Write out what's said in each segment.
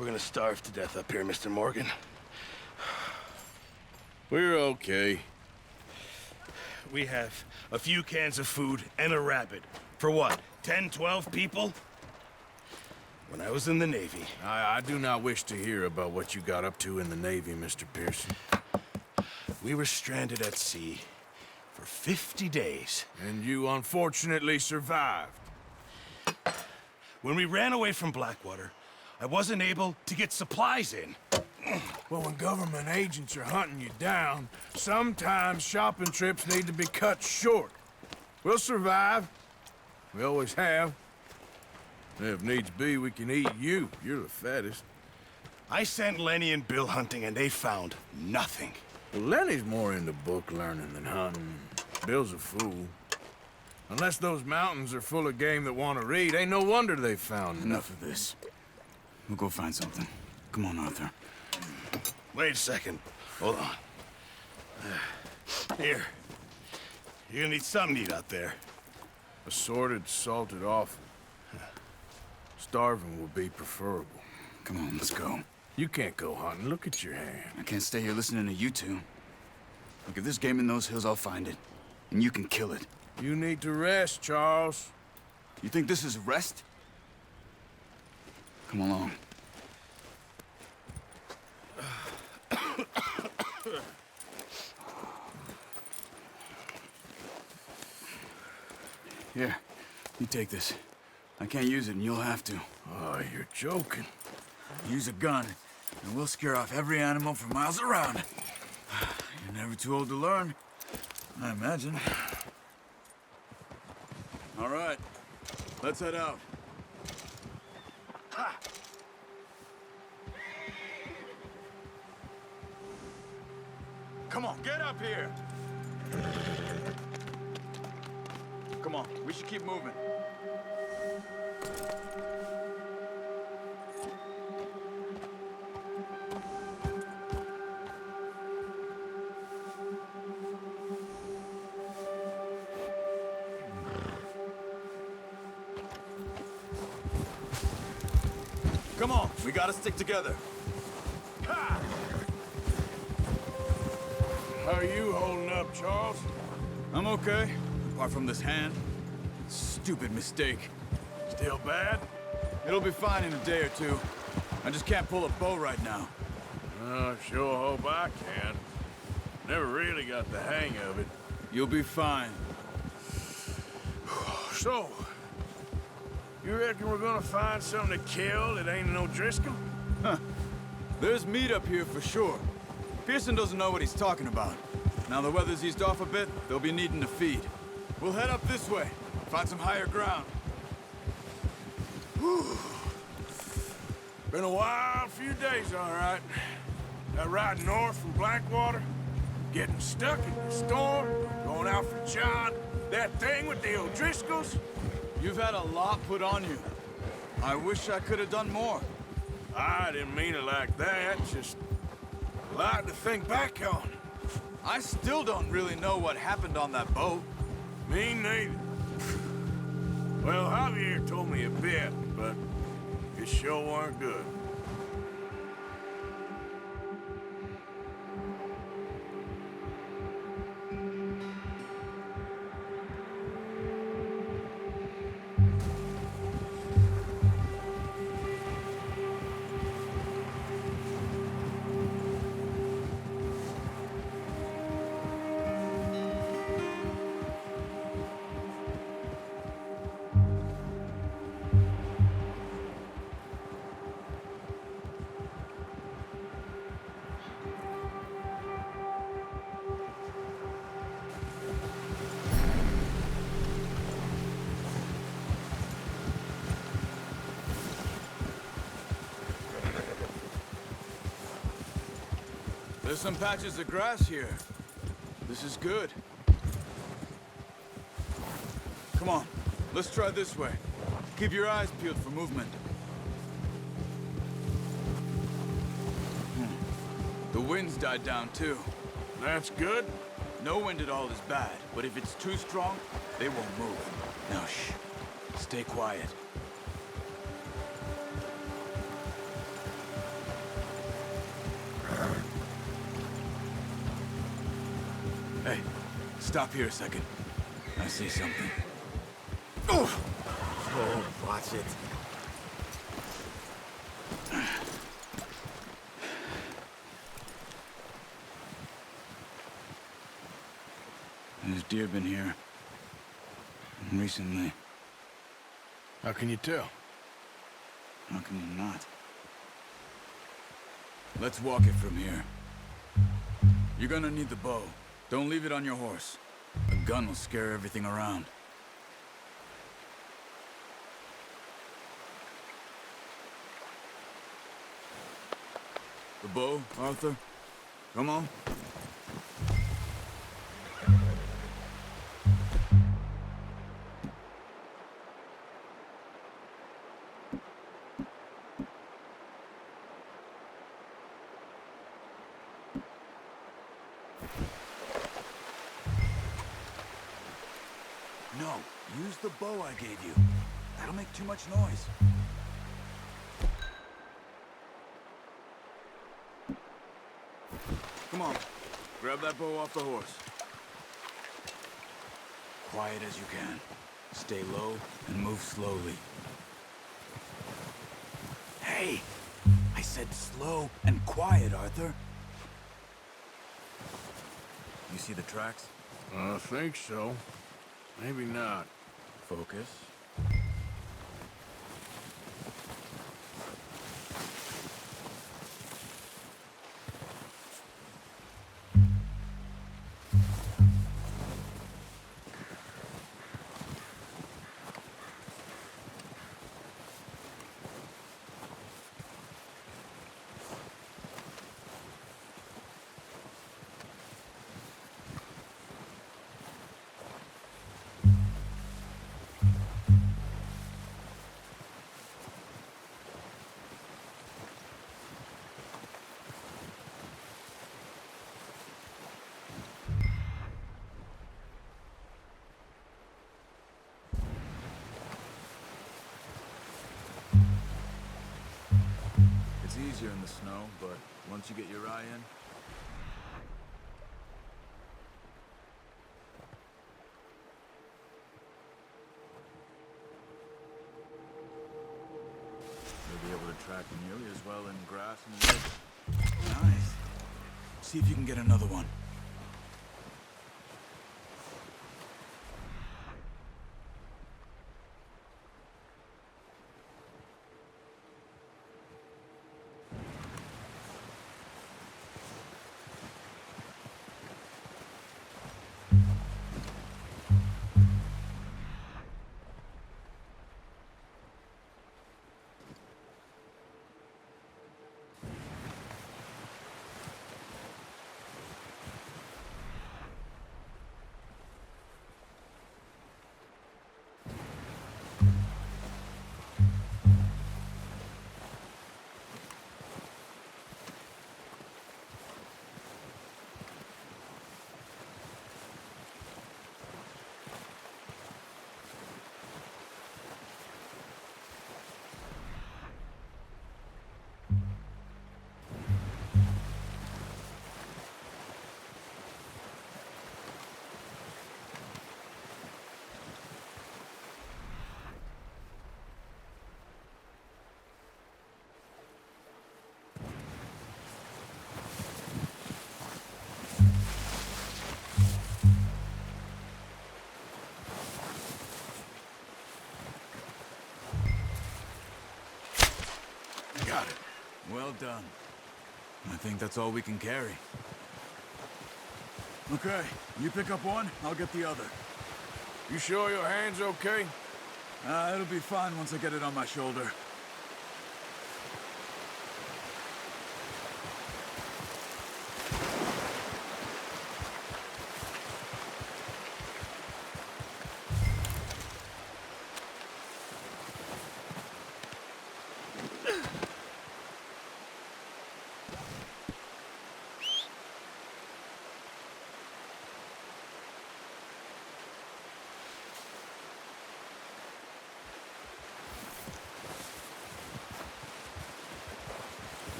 We're gonna starve to death up here, Mr. Morgan. We're okay. We have a few cans of food and a rabbit. For what, 10, 12 people? When I was in the Navy... I do not wish to hear about what you got up to in the Navy, Mr. Pearson. We were stranded at sea for 50 days. And you unfortunately survived. When we ran away from Blackwater, I wasn't able to get supplies in. Well, when government agents are hunting you down, sometimes shopping trips need to be cut short. We'll survive. We always have. If needs be, we can eat you. You're the fattest. I sent Lenny and Bill hunting, and they found nothing. Well, Lenny's more into book learning than hunting. Bill's a fool. Unless those mountains are full of game that want to read, ain't no wonder they found Enough of this. We'll go find something. Come on, Arthur. Wait a second. Hold on. Here. You're gonna need something to eat out there. Assorted, salted offal. Starving would be preferable. Come on, let's go. You can't go hunting. Look at your hand. I can't stay here listening to you two. Look, if there's game in those hills, I'll find it. And you can kill it. You need to rest, Charles. You think this is rest? Come along. Here, you take this. I can't use it, and you'll have to. Oh, you're joking. Use a gun, and we'll scare off every animal for miles around. You're never too old to learn, I imagine. All right, let's head out. Come on, get up here! Come on, we should keep moving. Come on, we gotta stick together. Ha! How are you holding up, Charles? I'm okay, apart from this hand. Stupid mistake. Still bad? It'll be fine in a day or two. I just can't pull a bow right now. I sure hope I can. Never really got the hang of it. You'll be fine. So, you reckon we're gonna find something to kill that ain't no Driscoll? Huh. There's meat up here for sure. Pearson doesn't know what he's talking about. Now the weather's eased off a bit, they'll be needing to feed. We'll head up this way, find some higher ground. Whew. Been a wild few days, all right. That ride north from Blackwater, getting stuck in the storm, going out for John, that thing with the O'Driscolls. You've had a lot put on you. I wish I could have done more. I didn't mean it like that, just a lot to think back on. I still don't really know what happened on that boat. Me neither. Well, Javier told me a bit, but it sure weren't good. There's some patches of grass here. This is good. Come on, let's try this way. Keep your eyes peeled for movement. The wind's died down too. That's good. No wind at all is bad, but if it's too strong, they won't move. Now shh, stay quiet. Hey, stop here a second. I see something. Oh, watch it. There's deer been here. Recently. How can you tell? How can you not? Let's walk it from here. You're gonna need the bow. Don't leave it on your horse. A gun will scare everything around. The bow, Arthur? Come on. No, use the bow I gave you. That'll make too much noise. Come on, grab that bow off the horse. Quiet as you can. Stay low and move slowly. Hey! I said slow and quiet, Arthur. You see the tracks? I think so. Maybe not. Focus. It's easier in the snow, but once you get your eye in... you'll be able to track nearly as well in grass and wood. Nice. See if you can get another one. Got it. Well done. I think that's all we can carry. Okay, you pick up one, I'll get the other. You sure your hand's okay? It'll be fine once I get it on my shoulder.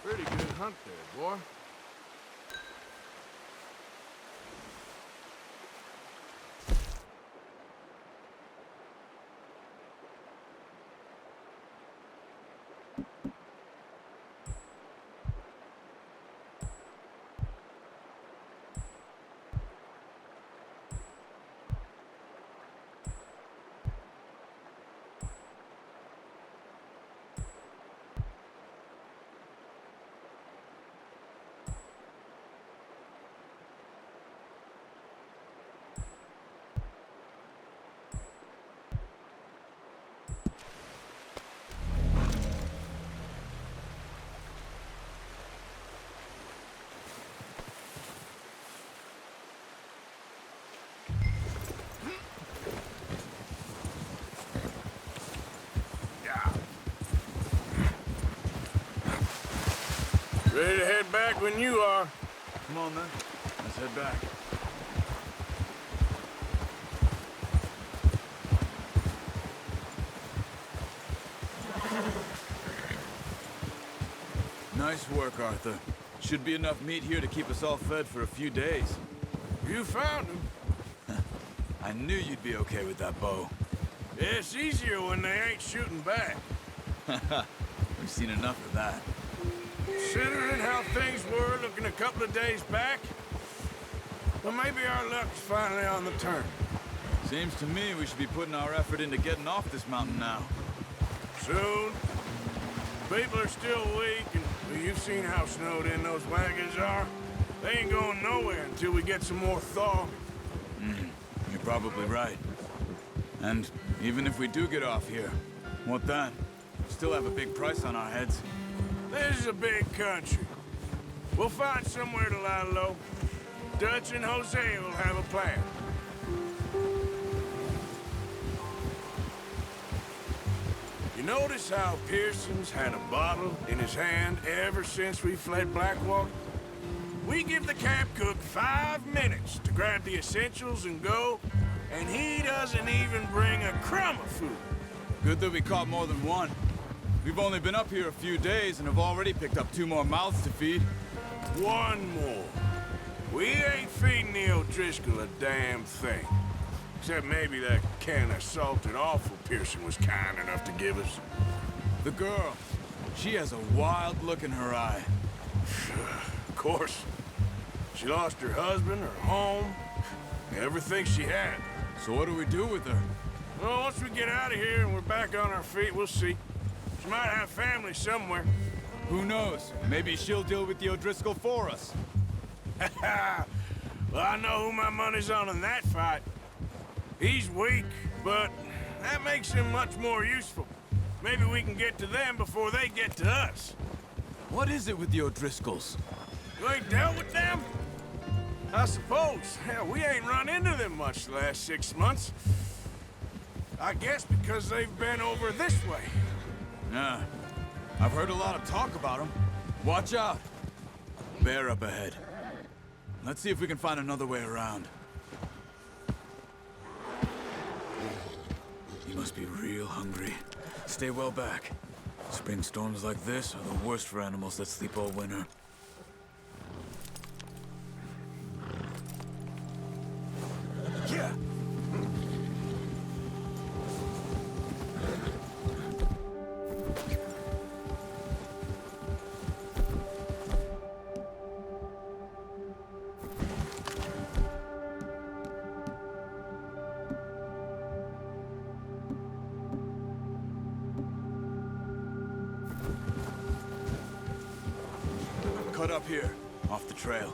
Pretty good hunt there, boy. Ready to head back when you are. Come on, then. Let's head back. Nice work, Arthur. Should be enough meat here to keep us all fed for a few days. You found him. I knew you'd be okay with that bow. It's easier when they ain't shooting back. We've seen enough of that. Considering how things were looking a couple of days back, well, maybe our luck's finally on the turn. Seems to me we should be putting our effort into getting off this mountain now. Soon. People are still weak, and well, you've seen how snowed in those wagons are. They ain't going nowhere until we get some more thaw. You're probably right. And even if we do get off here, what then? Still have a big price on our heads. This is a big country. We'll find somewhere to lie low. Dutch and Jose will have a plan. You notice how Pearson's had a bottle in his hand ever since we fled Blackwater? We give the camp cook 5 minutes to grab the essentials and go, and he doesn't even bring a crumb of food. Good that we caught more than one. We've only been up here a few days and have already picked up 2 more mouths to feed. One more. We ain't feeding the O'Driscoll a damn thing. Except maybe that can of salted offal Pearson was kind enough to give us. The girl, she has a wild look in her eye. Of course. She lost her husband, her home, everything she had. So what do we do with her? Well, once we get out of here and we're back on our feet, we'll see. She might have family somewhere. Who knows? Maybe she'll deal with the O'Driscoll for us. Well, I know who my money's on in that fight. He's weak, but that makes him much more useful. Maybe we can get to them before they get to us. What is it with the O'Driscolls? You ain't dealt with them? I suppose. Hell, we ain't run into them much the last 6 months. I guess because they've been over this way. Yeah. I've heard a lot of talk about them. Watch out. Bear up ahead. Let's see if we can find another way around. You must be real hungry. Stay well back. Spring storms like this are the worst for animals that sleep all winter. Yeah. Cut up here, off the trail.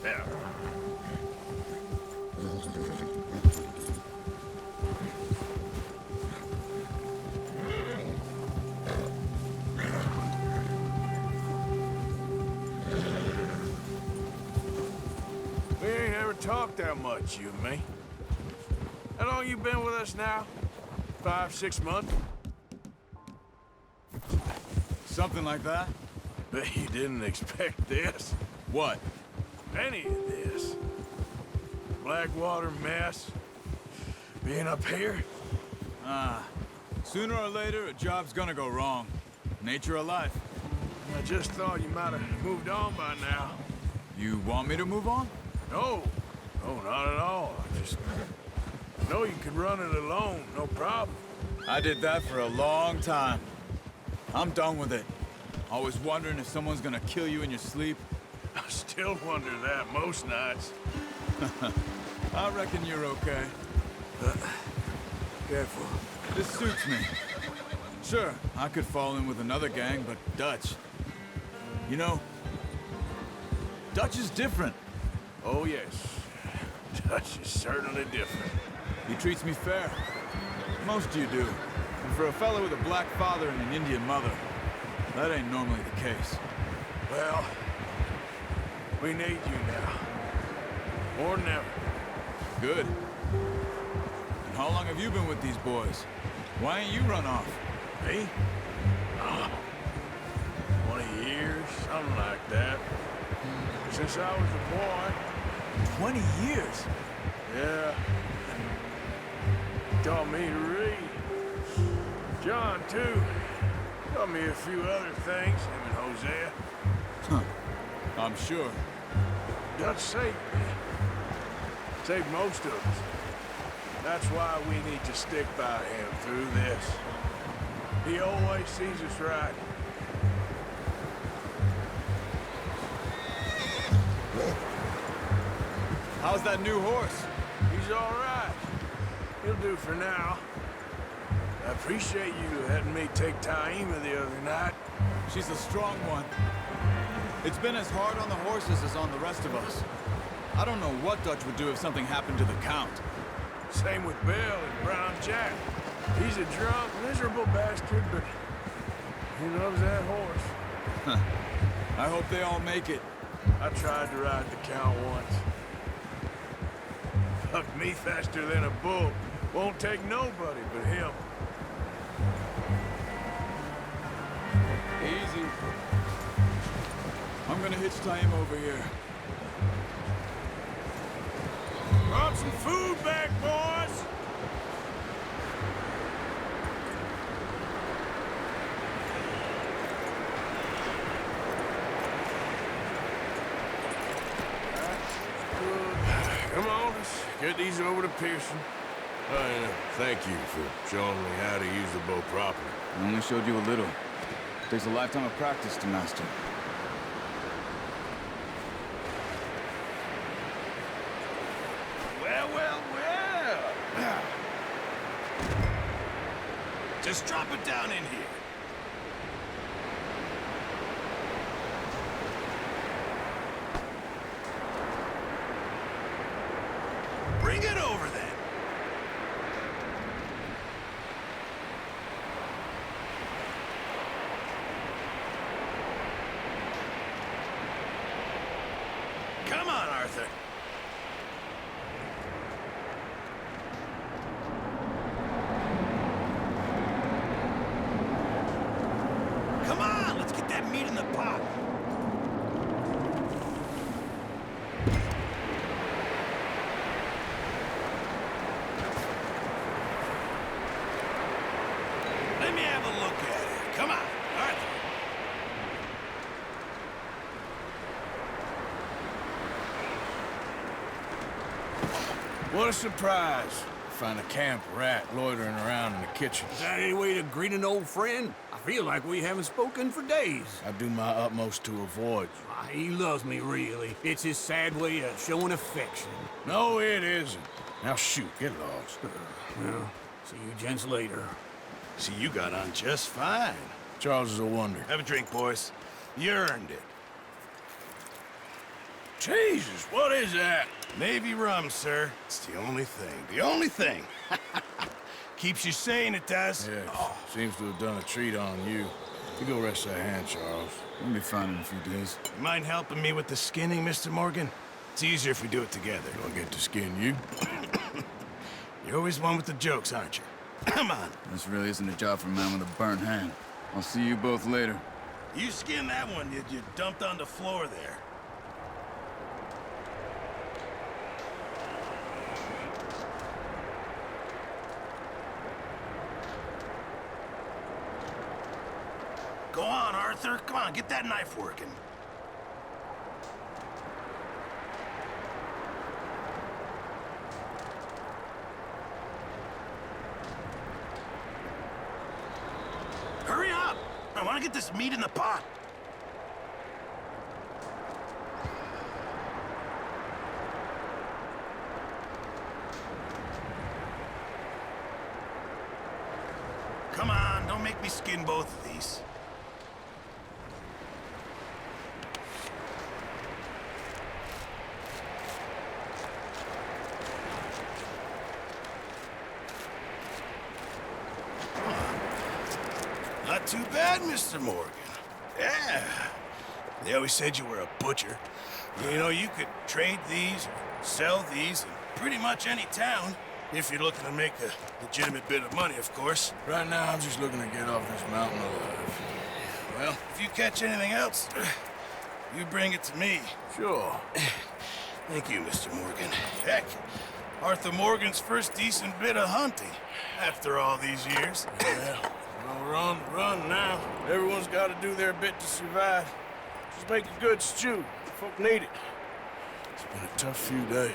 Yeah. We ain't ever talked that much, you and me. How long you been with us now? 5, 6 months? Something like that? Bet you didn't expect this. What? Any of this. Blackwater mess. Being up here. Ah, Sooner or later, a job's gonna go wrong. Nature of life. I just thought you might have moved on by now. You want me to move on? No. No, not at all. I just know you could run it alone, no problem. I did that for a long time. I'm done with it. Always wondering if someone's gonna kill you in your sleep. I still wonder that most nights. I reckon you're okay. Careful. This suits me. Sure, I could fall in with another gang, but Dutch... You know, Dutch is different. Oh, yes. Dutch is certainly different. He treats me fair. Most of you do. And for a fellow with a black father and an Indian mother, that ain't normally the case. Well, we need you now. More than ever. Good. And how long have you been with these boys? Why ain't you run off? Me? Oh, 20 years, something like that. Since I was a boy. 20 years? Yeah. Taught me to read. John, too. Taught me a few other things, him and Hosea. Huh. I'm sure. Dutch saved me. Saved most of us. That's why we need to stick by him through this. He always sees us right. How's that new horse? He's all right. He'll do for now. I appreciate you letting me take Taima the other night. She's a strong one. It's been as hard on the horses as on the rest of us. I don't know what Dutch would do if something happened to the Count. Same with Bill and Brown Jack. He's a drunk, miserable bastard, but he loves that horse. I hope they all make it. I tried to ride the Count once. Fucked me faster than a bull. Won't take nobody but him. Easy. I'm gonna hitch Taima over here. Brought some food back, boys! Come on, let's get these over to Pearson. Thank you for showing me how to use the bow properly. I only showed you a little. Takes a lifetime of practice to master. Well, well, well. Just drop it down in here. Bring it over then. Come on, Arthur. Come on, let's get that meat in the pot. Let me have a look at it. Come on, Arthur. What a surprise. Find a camp rat loitering around in the kitchen. Is that any way to greet an old friend? I feel like we haven't spoken for days. I do my utmost to avoid you. He loves me, really. It's his sad way of showing affection. No, it isn't. Now shoot, get lost. Well, see you gents later. See, you got on just fine. Charles is a wonder. Have a drink, boys. You earned it. Jesus, what is that? Navy rum, sir. It's the only thing. The only thing. Keeps you sane, it does. Yes, seems to have done a treat on you. You go rest that hand, Charles. We'll be fine in a few days. You mind helping me with the skinning, Mr. Morgan? It's easier if we do it together. Do I get to skin you? You're always one with the jokes, aren't you? Come on. This really isn't a job for a man with a burnt hand. I'll see you both later. You skin that one you dumped on the floor there. on, Arthur. Come on, get that knife working. Hurry up! I want to get this meat in the pot. Come on, don't make me skin both of these. Not too bad, Mr. Morgan. Yeah. They always said you were a butcher. You know, you could trade these or sell these in pretty much any town. If you're looking to make a legitimate bit of money, of course. Right now, I'm just looking to get off this mountain alive. Well, if you catch anything else, you bring it to me. Sure. Thank you, Mr. Morgan. Heck, Arthur Morgan's first decent bit of hunting after all these years. Yeah, well, we're on the run now. Everyone's got to do their bit to survive. Just make a good stew. Folk need it. It's been a tough few days.